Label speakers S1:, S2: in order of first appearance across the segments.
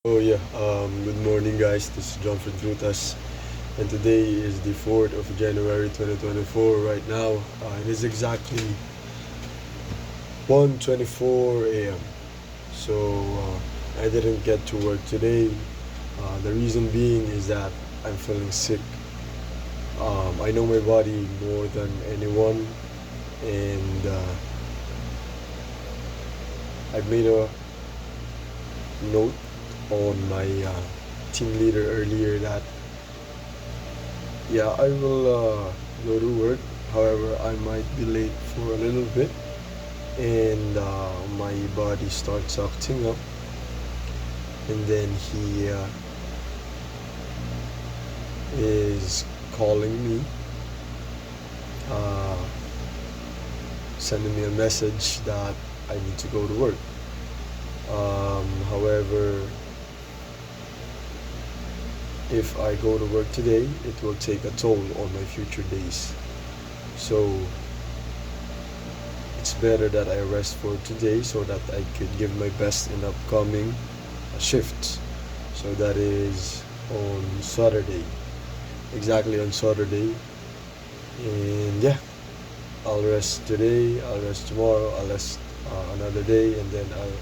S1: Good morning guys, this is John Frutas, and today is the 4th of January 2024. Right now, it is exactly 1:24 a.m. So, I didn't get to work today. The reason being is that I'm feeling sick. I know my body more than anyone, and I made a note on my team leader earlier that I will go to work. However, I might be late for a little bit, and my body starts acting up. And then he is calling me, uh, sending me a message that I need to go to work. However, if I go to work today, it will take a toll on my future days. So it's better that I rest for today so that I could give my best in upcoming shifts. So that is on Saturday, exactly on Saturday. And I'll rest today, I'll rest tomorrow, I'll rest another day, and then I'll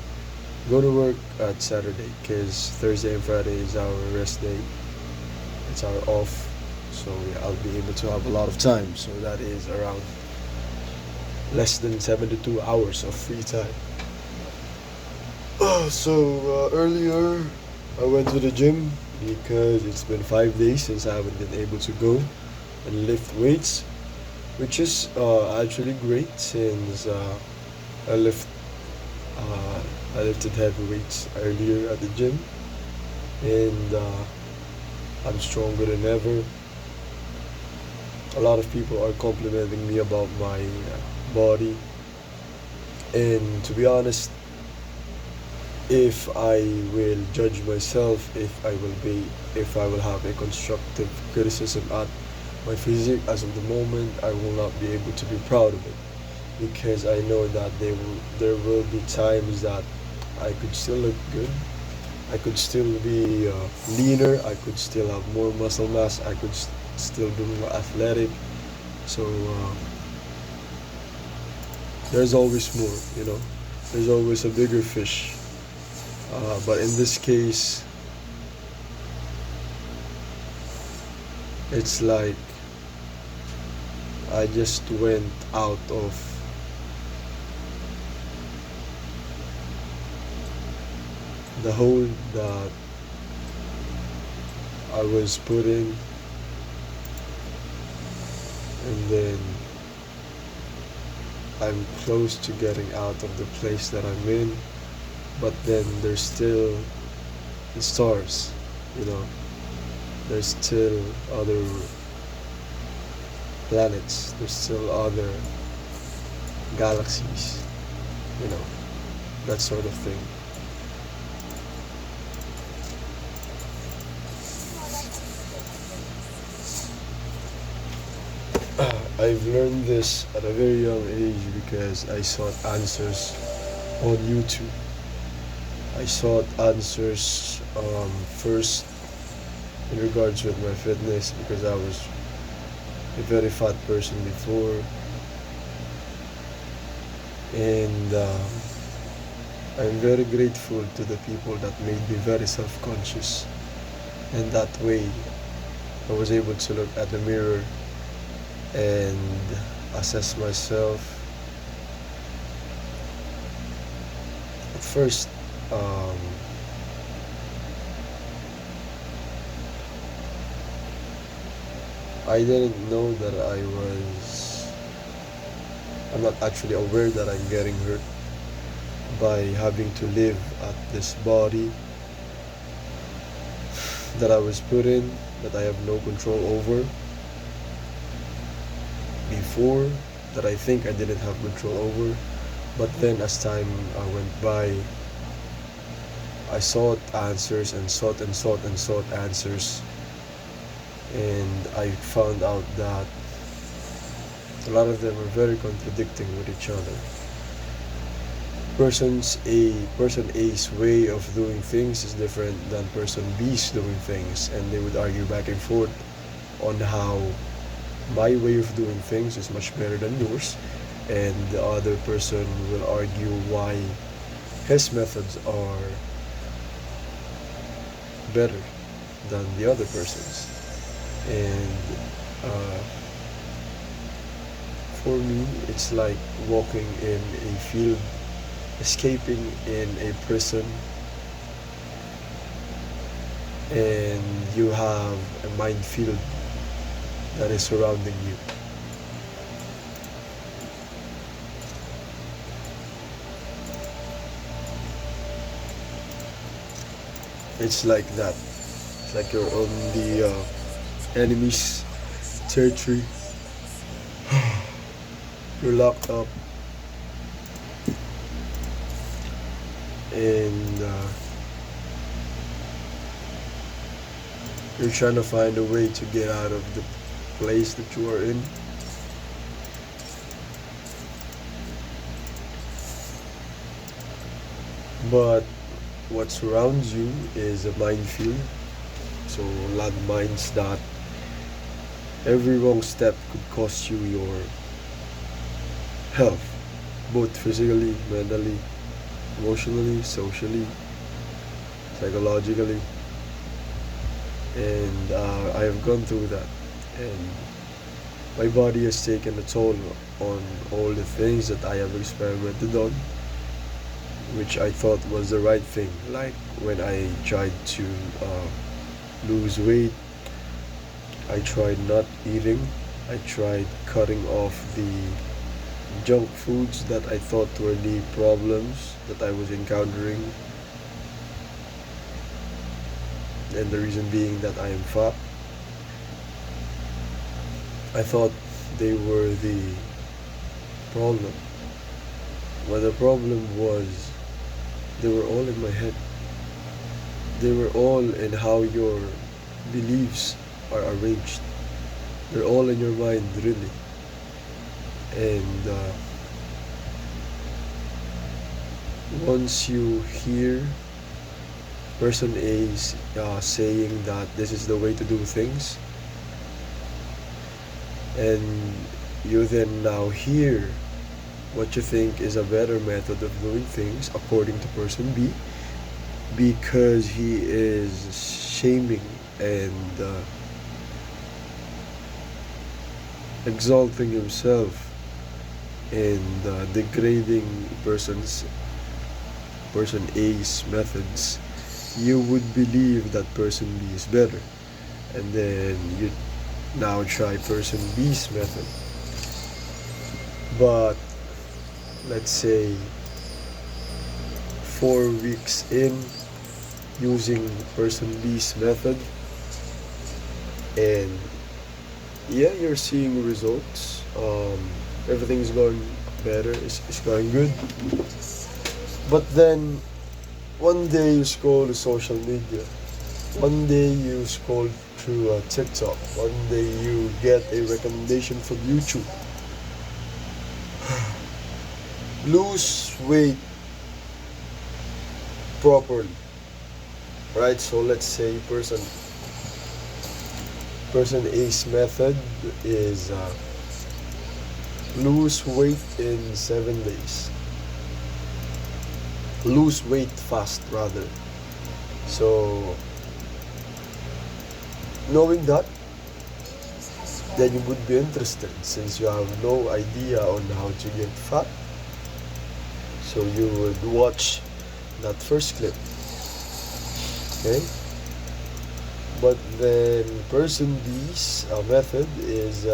S1: go to work at Saturday because Thursday and Friday is our rest day. It's our off, so I'll be able to have a lot of time. So that is around less than 72 hours of free time. Earlier I went to the gym because it's been 5 days since I haven't been able to go and lift weights, which is actually great since I lift I lifted heavy weights earlier at the gym, and I'm stronger than ever. A lot of people are complimenting me about my body, and to be honest, if I will judge myself, if I will have a constructive criticism at my physique as of the moment, I will not be able to be proud of it because I know that there will be times that I could still look good. I could still be leaner. I could still have more muscle mass. I could still be more athletic. So there's always more, There's always a bigger fish. But in this case, it's like I just went out of the hole that I was put in, and then I'm close to getting out of the place that I'm in, but then there's still the stars, there's still other planets, there's still other galaxies, that sort of thing. I've learned this at a very young age because I sought answers on YouTube. I sought answers first in regards with my fitness because I was a very fat person before, and I'm very grateful to the people that made me very self-conscious, and that way I was able to look at the mirror and assess myself. At first, I didn't know that I'm not actually aware that I'm getting hurt by having to live at this body that I was put in, that I have no control over. Before, that I think I didn't have control over, but then as time went by, I sought answers and sought and sought and sought answers, and I found out that a lot of them are very contradicting with each other. person A's way of doing things is different than person B's doing things, and they would argue back and forth on how my way of doing things is much better than yours, and the other person will argue why his methods are better than the other person's. And uh, for me, it's like walking in a field, escaping in a prison, and you have a minefield that is surrounding you. It's like that. It's like you're on the enemy's territory. You're locked up, and you're trying to find a way to get out of the place that you are in. But what surrounds you is a minefield. So landmines that every wrong step could cost you your health, both physically, mentally, emotionally, socially, psychologically. And I have gone through that, and my body has taken a toll on all the things that I have experimented on, which I thought was the right thing. Like when I tried to lose weight, I tried not eating, I tried cutting off the junk foods that I thought were the problems that I was encountering, and the reason being that I am fat. I thought they were the problem. But the problem was they were all in my head. They were all in how your beliefs are arranged. They're all in your mind, really. And once you hear person A saying that this is the way to do things, and you then now hear what you think is a better method of doing things according to person B, because he is shaming and exalting himself and degrading person A's methods, you would believe that person B is better, and then you now try person B's method. But let's say 4 weeks in using person B's method, and yeah, you're seeing results. Everything's going better, it's going good. But then one day you scroll to social media, one day you scroll through TikTok, one day you get a recommendation from YouTube. Lose weight properly, right? So let's say person A's method is lose weight in 7 days. Lose weight fast, rather. So knowing that, then you would be interested, since you have no idea on how to get fat. So you would watch that first clip, okay? But then person B's method is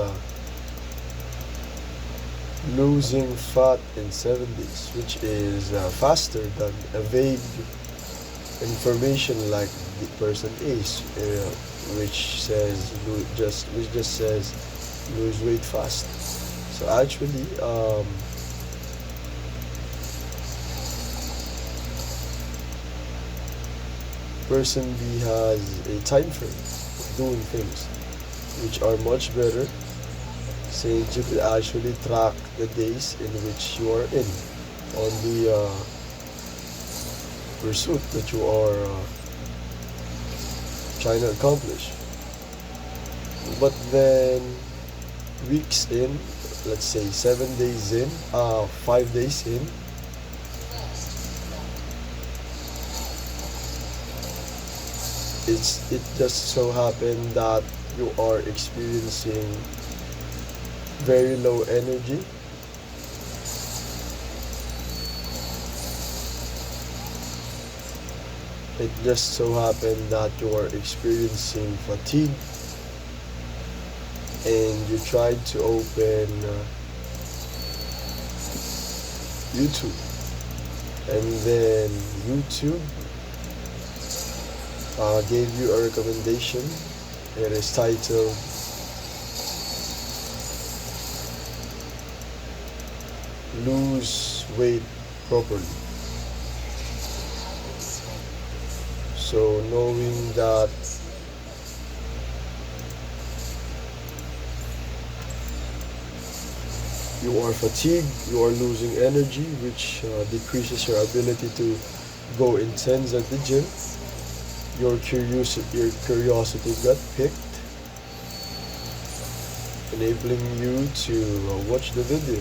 S1: losing fat in 7 days, which is faster than a vague information like the person A's, which just says lose weight fast. So actually, person B has a time frame of doing things which are much better, since you could actually track the days in which you are in on the pursuit that you are trying to accomplish. But then weeks in, let's say 7 days in, 5 days in, it just so happened that you are experiencing very low energy. It just so happened that you are experiencing fatigue, and you tried to open YouTube, and then YouTube gave you a recommendation. It is titled Lose Weight Properly. So knowing that you are fatigued, you are losing energy, which decreases your ability to go intense at the gym, your curiosity got picked, enabling you to watch the video.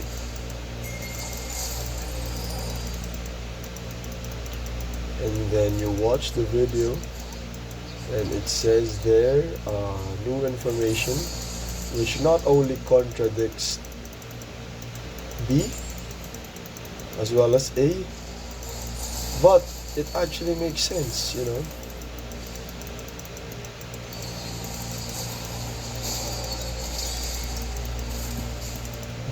S1: And then you watch the video, and it says there new information, which not only contradicts B as well as A, but it actually makes sense, you know.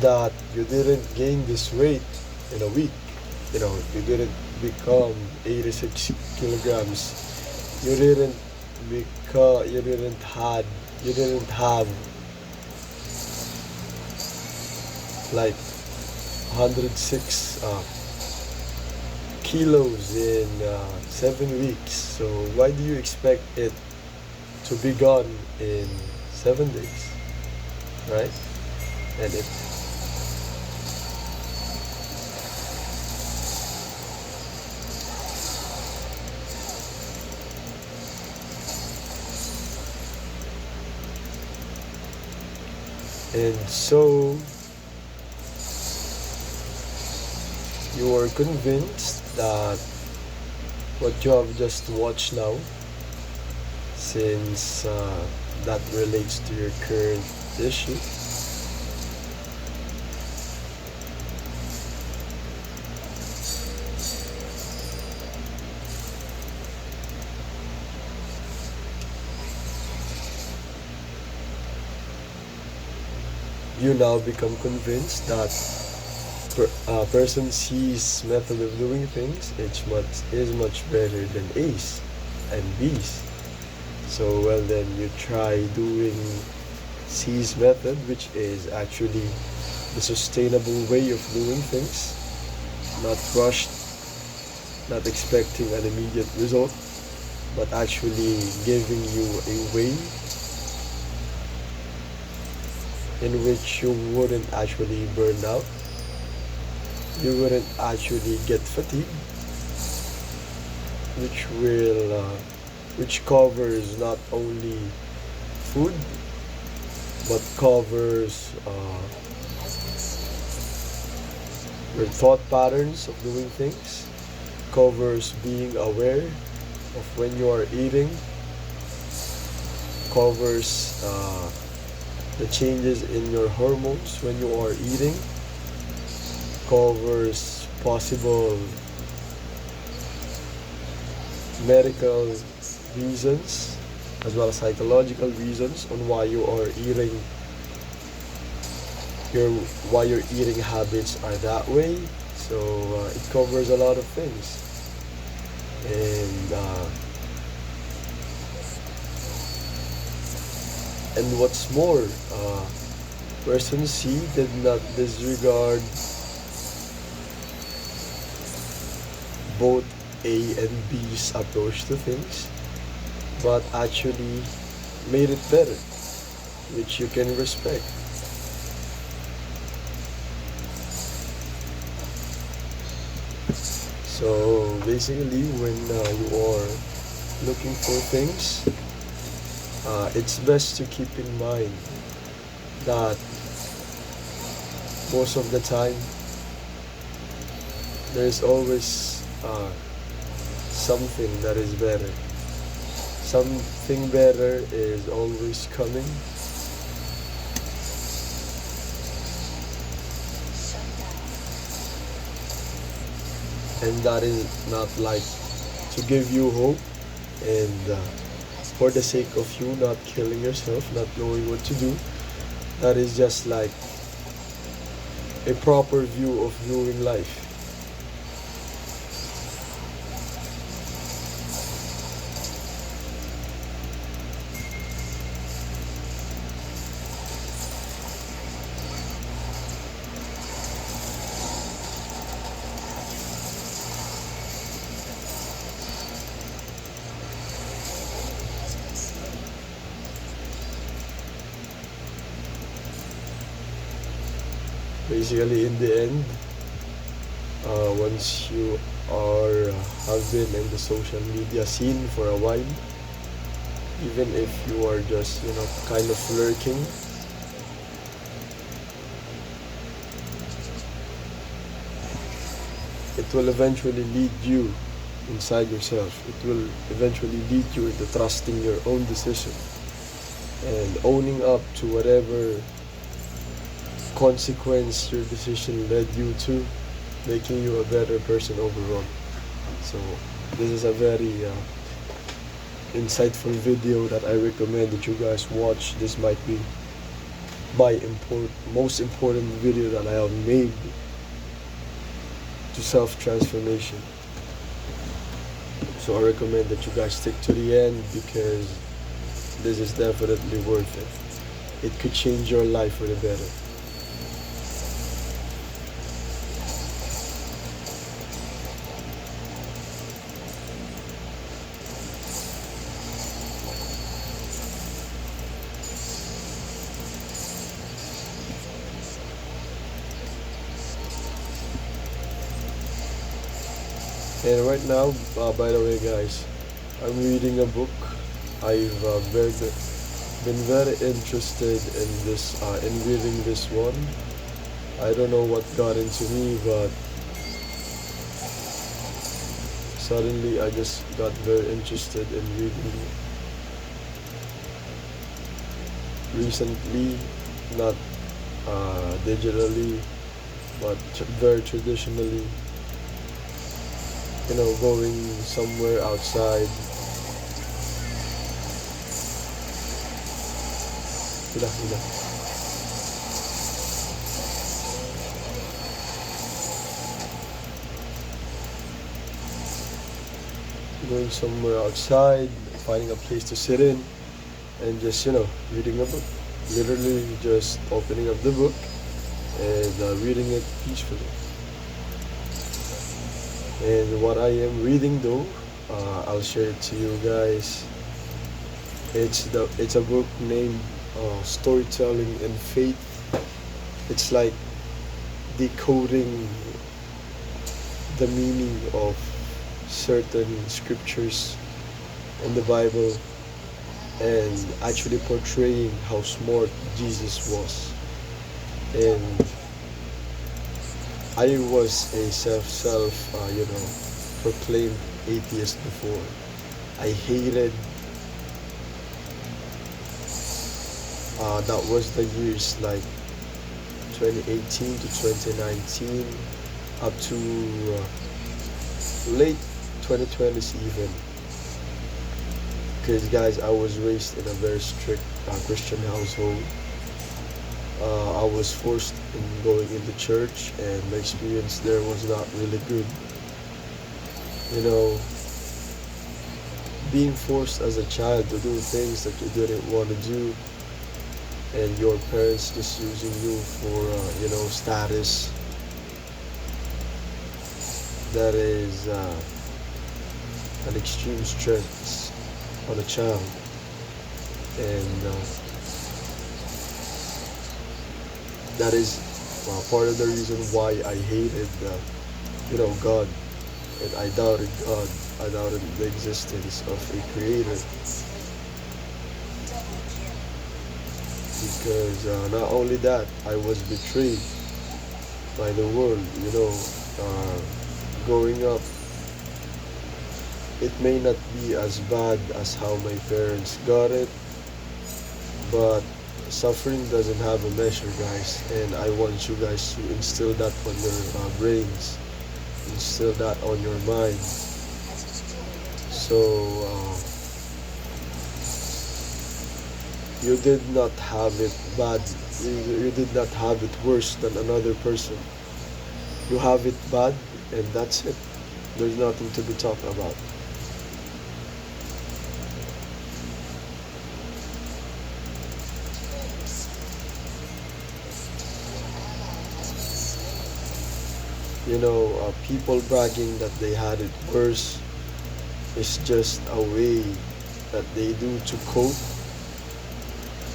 S1: That you didn't gain this weight in a week, you know, you didn't become 86 kilograms, you didn't you didn't have like 106 kilos in 7 weeks. So why do you expect it to be gone in 7 days, right? And it and so you are convinced that what you have just watched now, since that relates to your current issue, you now become convinced that a person C's method of doing things is much better than A's and B's. So well, then you try doing C's method, which is actually the sustainable way of doing things, not rushed, not expecting an immediate result, but actually giving you a way in which you wouldn't actually burn out, you wouldn't actually get fatigued, which covers not only food, but covers your thought patterns of doing things, covers being aware of when you are eating, covers the changes in your hormones when you are eating, covers possible medical reasons as well as psychological reasons on why you are eating, why your eating habits are that way. So it covers a lot of things, and what's more, person C did not disregard both A and B's approach to things, but actually made it better, which you can respect. So basically, when you are looking for things, it's best to keep in mind that most of the time there's always something that is better. Something better is always coming. And that is not like to give you hope and for the sake of you not killing yourself, not knowing what to do. That is just like a proper view of viewing life. Basically, in the end, once you are have been in the social media scene for a while, even if you are just kind of lurking, it will eventually lead you inside yourself. It will eventually lead you into trusting your own decision and owning up to whatever consequence your decision led you to, making you a better person overall. So this is a very insightful video that I recommend that you guys watch. This might be my most important video that I have made to self-transformation. So I recommend that you guys stick to the end because this is definitely worth it. It could change your life for the better. And right now, by the way guys, I'm reading a book. I've been very interested in this, in reading this one. I don't know what got into me, but suddenly I just got very interested in reading recently, not digitally, but very traditionally. Going somewhere outside. Hila. Going somewhere outside, finding a place to sit in, and just reading a book. Literally just opening up the book and reading it peacefully. And what I am reading though, I'll share it to you guys. It's a book named Storytelling and Faith. It's like decoding the meaning of certain scriptures in the Bible and actually portraying how smart Jesus was. And I was a proclaimed atheist before. I hated, that was the years like 2018 to 2019, up to late 2020s even. Because guys, I was raised in a very strict Christian household. I was forced in going into church and my experience there was not really good. Being forced as a child to do things that you didn't want to do and your parents just using you for, status. That is an extreme stress on a child. And that is part of the reason why I hated, God and I doubted God. I doubted the existence of a creator because not only that, I was betrayed by the world. Growing up, it may not be as bad as how my parents got it, but suffering doesn't have a measure, guys, and I want you guys to instill that on your brains, instill that on your mind. So you did not have it bad. You did not have it worse than another person. You have it bad, and that's it. There's nothing to be talked about. People bragging that they had it worse is just a way that they do to cope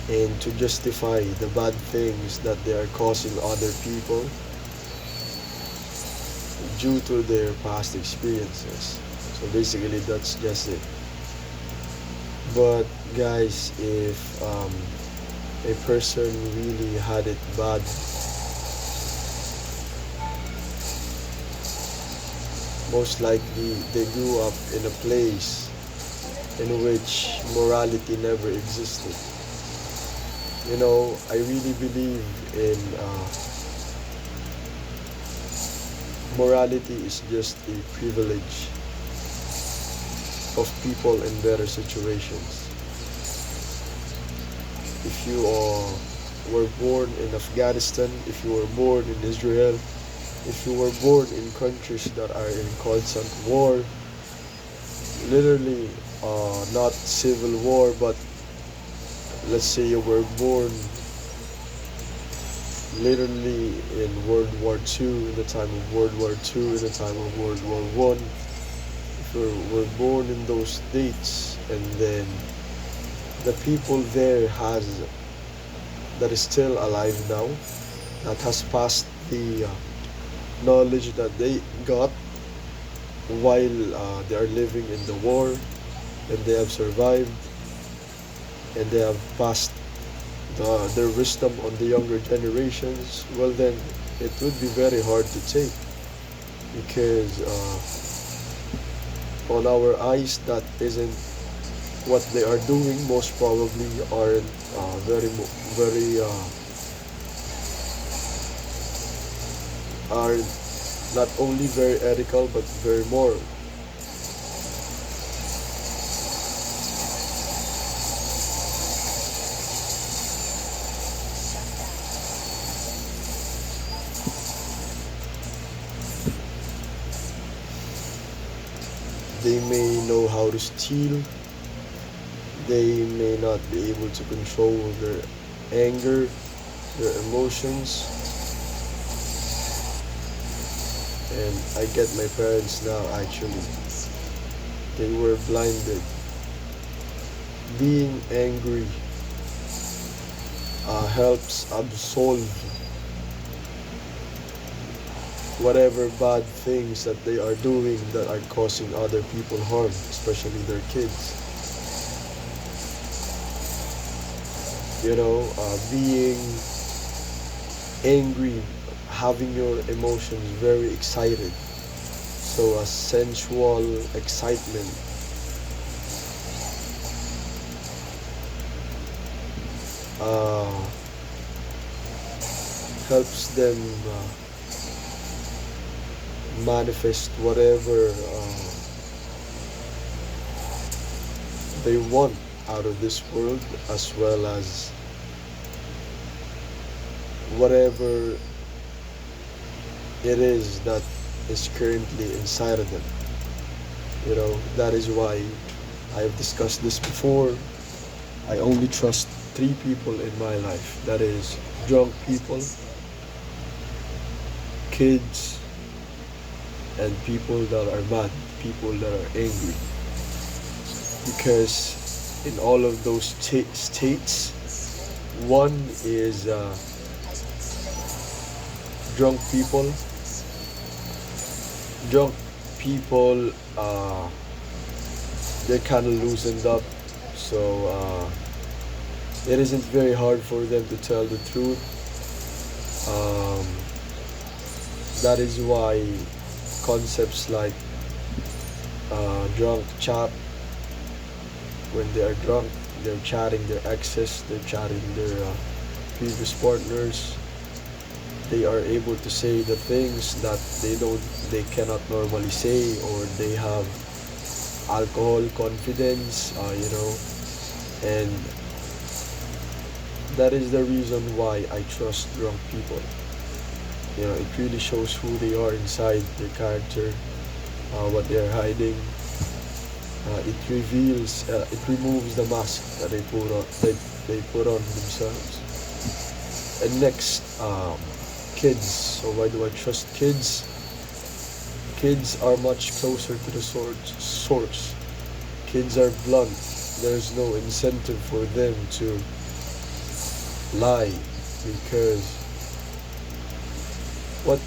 S1: and to justify the bad things that they are causing other people due to their past experiences. So basically, that's just it. But guys, if a person really had it bad, most likely they grew up in a place in which morality never existed. I really believe in morality is just a privilege of people in better situations. If you were born in Afghanistan, if you were born in Israel, if you were born in countries that are in constant war, literally not civil war, but let's say you were born literally in World War II, in the time of World War II, in the time of World War One. If you were born in those dates, and then the people there that is still alive now, that has passed the knowledge that they got while they are living in the war, and they have survived, and they have passed their wisdom on the younger generations, well then it would be very hard to take, because on our eyes that isn't what they are doing. Most probably aren't very are not only very ethical but very moral. They may know how to steal, they may not be able to control their anger, their emotions. And I get my parents now actually. They were blinded. Being angry helps absolve whatever bad things that they are doing that are causing other people harm, especially their kids. Being angry, having your emotions very excited. So a sensual excitement helps them manifest whatever they want out of this world, as well as whatever it is that is currently inside of them. That is why I have discussed this before. I only trust three people in my life. That is drunk people, kids, and people that are mad, people that are angry. Because in all of those states, one is drunk people, drunk people, they're kind of loosened up, so it isn't very hard for them to tell the truth. Um, that is why concepts like drunk chat, when they are drunk, they're chatting their exes, they're chatting their previous partners. They are able to say the things that they cannot normally say, or they have alcohol confidence, and that is the reason why I trust drunk people. It really shows who they are inside, their character, what they are hiding. It removes the mask that they put on themselves. And next, kids. So why do I trust kids? Kids are much closer to the source. Kids are blunt. There's no incentive for them to lie, because what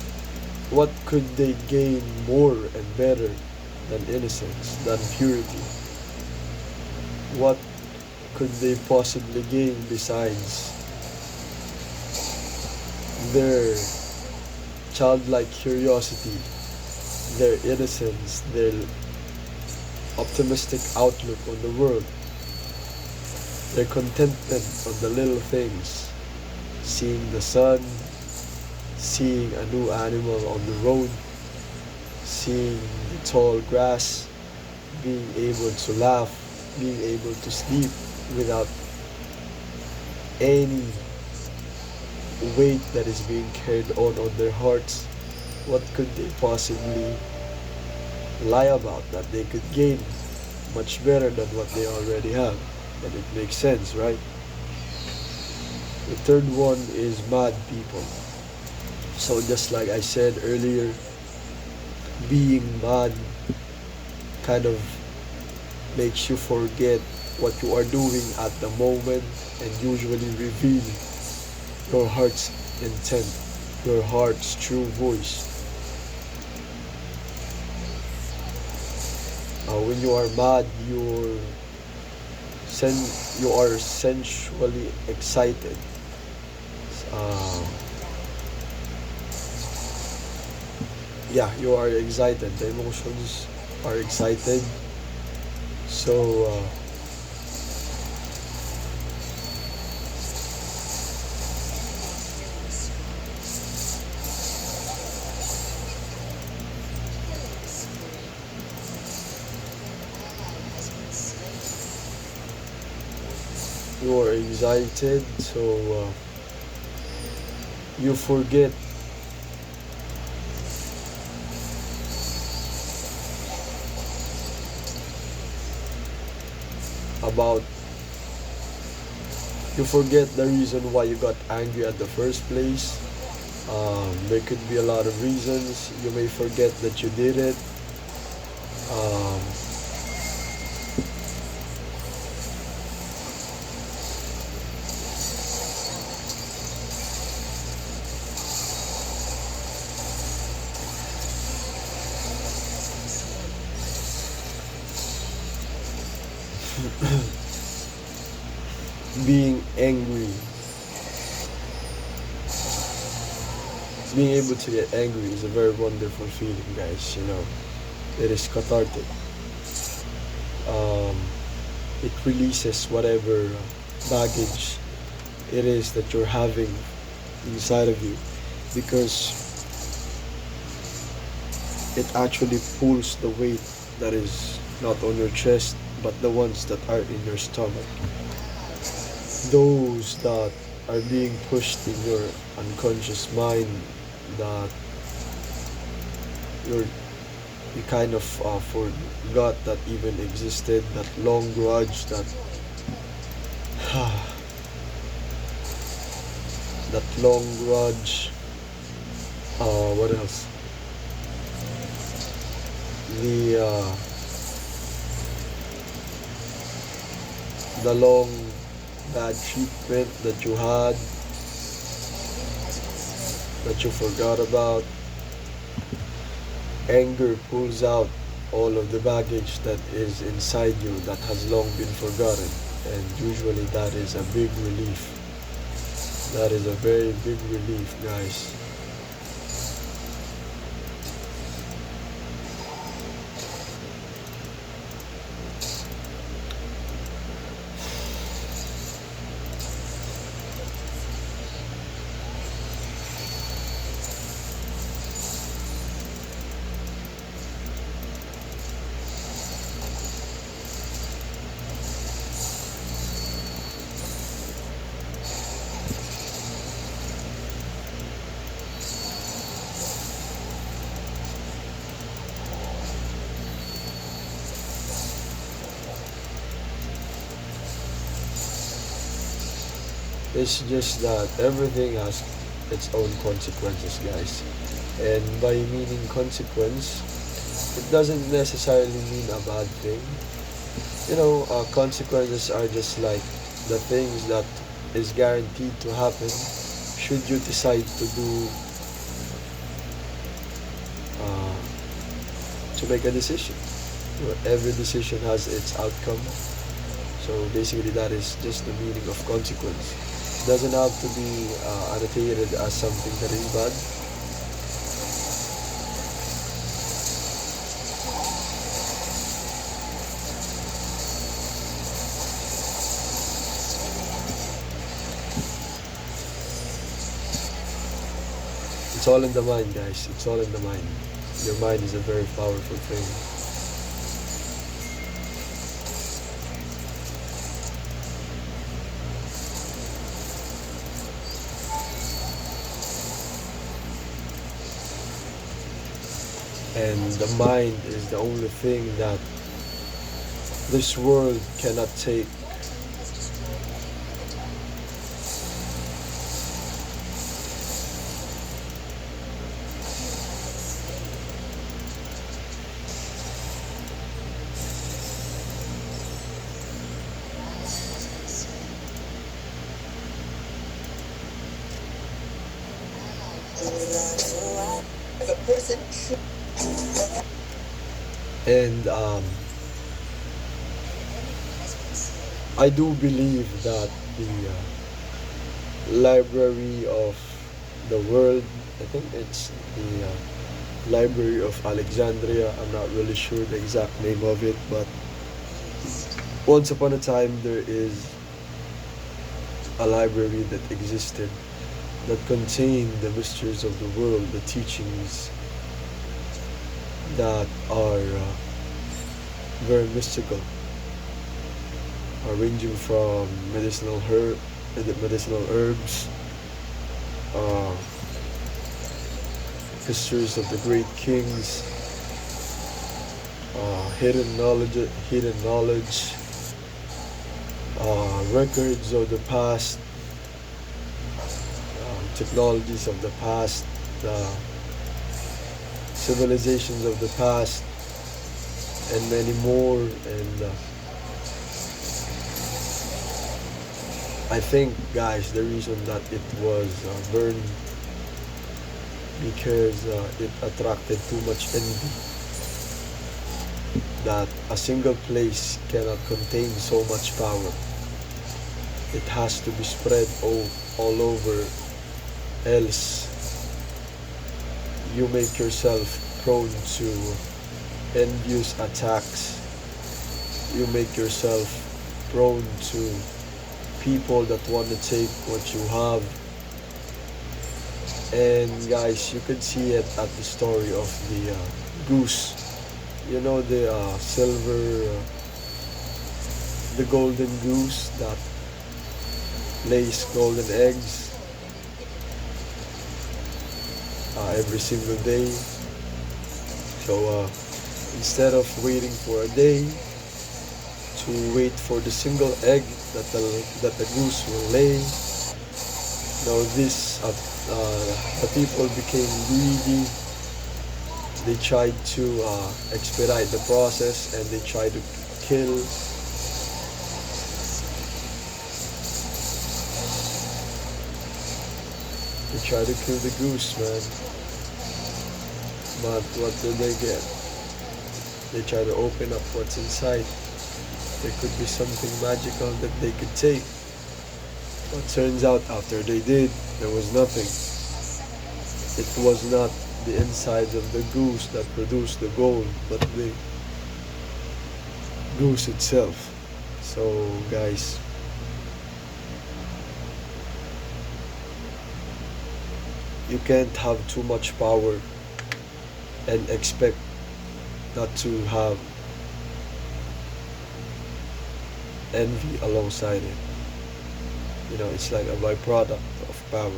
S1: what could they gain more and better than innocence, than purity? What could they possibly gain besides their childlike curiosity, their innocence, their optimistic outlook on the world, their contentment on the little things, seeing the sun, seeing a new animal on the road, seeing the tall grass, being able to laugh, being able to sleep without any weight that is being carried on their hearts. What could they possibly lie about that they could gain much better than what they already have? And it makes sense, right? The third one is mad people. So just like I said earlier, being mad kind of makes you forget what you are doing at the moment, and usually reveal your heart's intent, your heart's true voice. When you are mad, you are sensually excited. Uh, yeah, you are excited. The emotions are excited. So you are excited. So you forget about you forget the reason why you got angry at the first place. There could be a lot of reasons. You may forget that you did it. Um, being angry, being able to get angry is a very wonderful feeling, guys. It is cathartic. Um, it releases whatever baggage it is that you're having inside of you, because it actually pulls the weight that is not on your chest, but the ones that are in your stomach. Those that are being pushed in your unconscious mind, that you're you kind of forgot that even existed, that long grudge, that that long grudge. What else? The the long bad treatment that you had, that you forgot about. Anger pulls out all of the baggage that is inside you that has long been forgotten. And usually that is a big relief. That is a very big relief, guys. It's just that everything has its own consequences, guys. And by meaning consequence, it doesn't necessarily mean a bad thing. Consequences are just like the things that is guaranteed to happen should you decide uh, to make a decision. Every decision has its outcome. So basically, that is just the meaning of consequence. It doesn't have to be annotated as something that is bad. It's all in the mind, guys. It's all in the mind. Your mind is a very powerful thing. And the mind is the only thing that this world cannot take. And I do believe that the library of the world, I think it's the Library of Alexandria. I'm not really sure the exact name of it, but once upon a time there is a library that existed that contained the mysteries of the world, the teachings that are very mystical, ranging from medicinal herbs, uh, histories of the great kings, hidden knowledge, records of the past, technologies of the past, civilizations of the past, and many more. And I think, guys, the reason that it was burned because it attracted too much envy, that a single place cannot contain so much power. It has to be spread all over, else you make yourself prone to envious attacks. You make yourself prone to people that want to take what you have. And guys, you can see it at the story of the goose. You know, the the golden goose that lays golden eggs every single day. So instead of waiting for a day to wait for the single egg that the goose will lay, the people became greedy. They tried to expedite the process, and they tried to kill the goose, man. But what do they get? They try to open up what's inside. There could be something magical that they could take. But turns out after they did, there was nothing. It was not the insides of the goose that produced the gold, but the goose itself. So, guys, you can't have too much power and expect not to have envy alongside it. It's like a byproduct of power.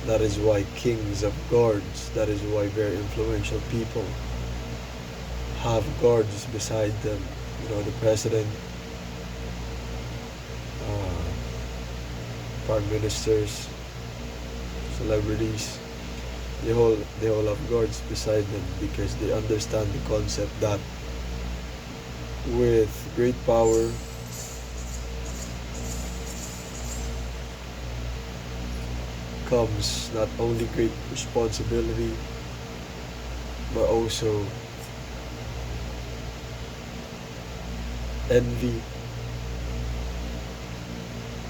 S1: That is why kings have guards. That is why very influential people have guards beside them. The president, uh, prime ministers, celebrities, they all have guards beside them because they understand the concept that with great power comes not only great responsibility but also envy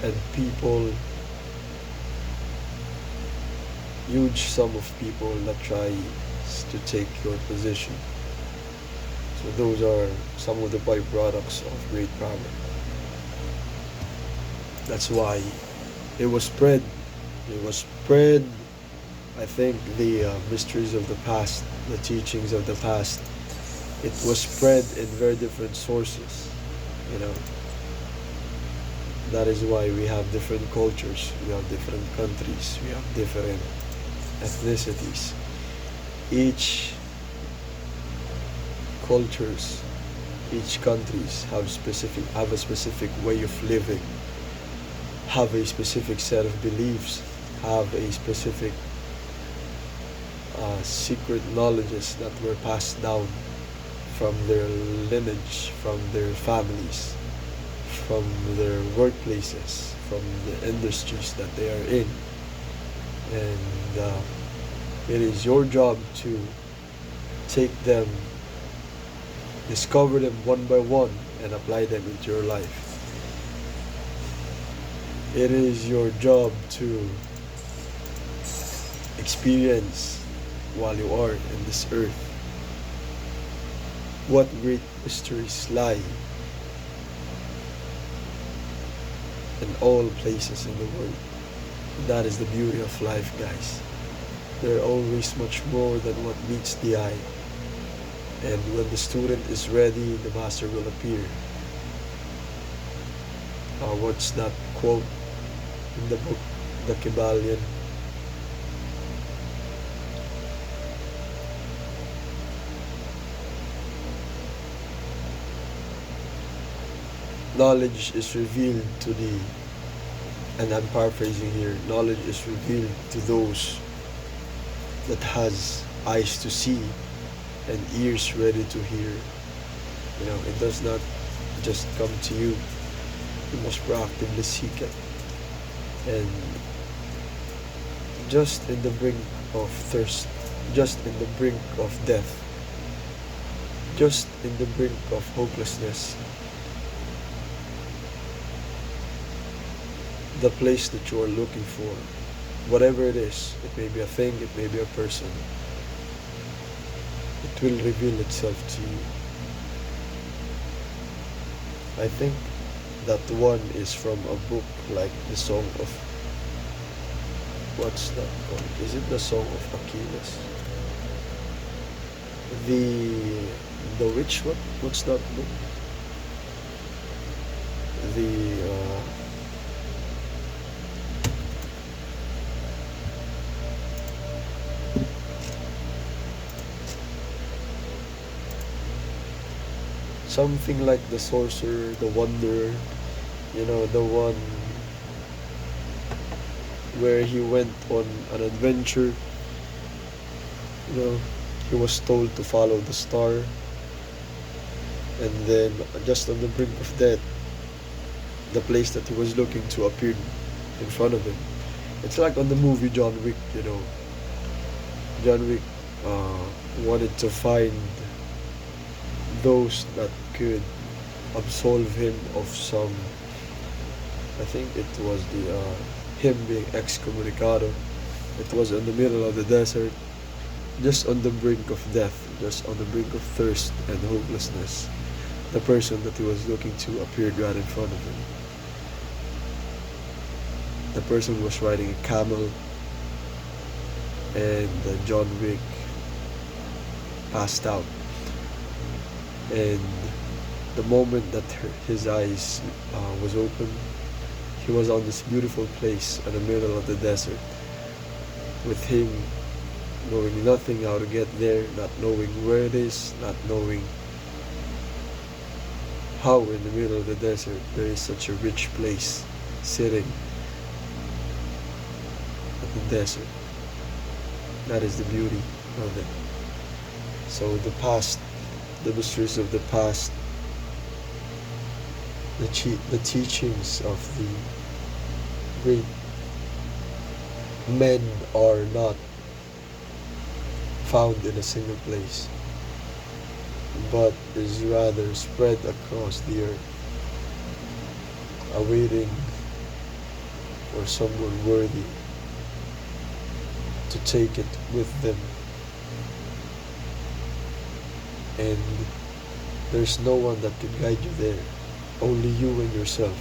S1: and people, huge sum of people that tries to take your position. So those are some of the byproducts of great power. That's why it was spread. It was spread. I think the mysteries of the past, the teachings of the past, it was spread in very different sources. You know, that is why we have different cultures, we have different countries, we have different ethnicities. Each cultures, each countries have a specific way of living, have a specific set of beliefs, have a specific secret knowledges that were passed down from their lineage, from their families, from their workplaces, from the industries that they are in. And it is your job to take them, discover them one by one, and apply them into your life. It is your job to experience while you are in this earth what great mysteries lie in all places in the world. That is the beauty of life, guys. There are always much more than what meets the eye. And when the student is ready, the master will appear. What's that quote in the book, The Kybalion? Knowledge is revealed to the, and I'm paraphrasing here, knowledge is revealed to those that has eyes to see and ears ready to hear. It does not just come to you. You must proactively seek it. And just in the brink of thirst, just in the brink of death, just in the brink of hopelessness, the place that you are looking for, whatever it is, it may be a thing, it may be a person, it will reveal itself to you. I think that one is from a book like the Song of, what's that called? Is it the Song of Achilles? The which what? What's that book? Something like the sorcerer, the wanderer, the one where he went on an adventure. He was told to follow the star, and then just on the brink of death, the place that he was looking to appeared in front of him. It's like on the movie John Wick. John Wick uh, wanted to find those that could absolve him of some. I think it was the him being excommunicado. It was in the middle of the desert, just on the brink of death, just on the brink of thirst and hopelessness. The person that he was looking to appeared right in front of him. The person was riding a camel, and John Wick passed out. And the moment that his eyes was open, he was on this beautiful place in the middle of the desert, with him knowing nothing how to get there, not knowing where it is, not knowing how in the middle of the desert there is such a rich place sitting at the desert. That is the beauty of it. So the past, the mysteries of the past, the teachings of the great men are not found in a single place, but is rather spread across the earth, awaiting for someone worthy to take it with them. And there's no one that can guide you there, only you and yourself.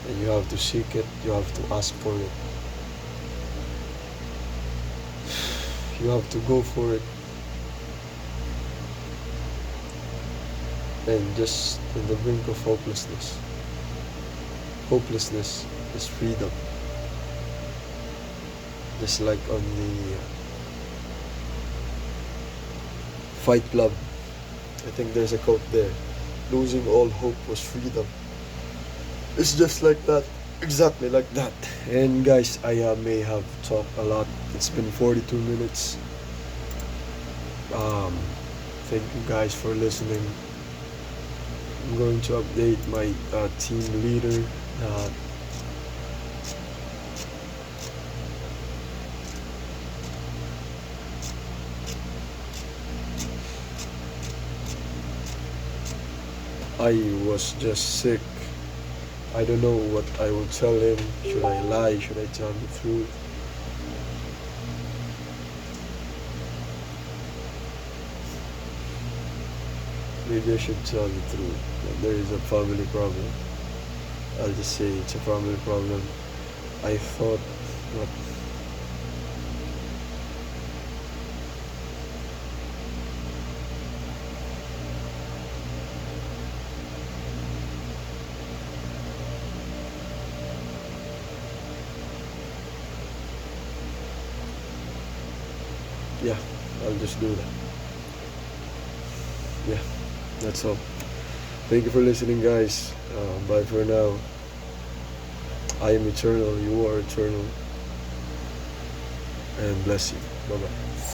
S1: And you have to seek it, you have to ask for it, you have to go for it. And just in the brink of hopelessness. Hopelessness is freedom. Just like on the Fight Club, I think there's a quote there: losing all hope was freedom. It's just like that, exactly like that. And guys, I may have talked a lot. It's been 42 minutes. Thank you guys for listening. I'm going to update my team leader that I was just sick. I don't know what I will tell him. Should I lie? Should I tell him the truth? Maybe I should tell the truth. That there is a family problem. I'll just say it's a family problem. I thought, what? Yeah, I'll just do that. Yeah, that's all. Thank you for listening, guys. Bye for now. I am eternal, you are eternal. And bless you. Bye bye.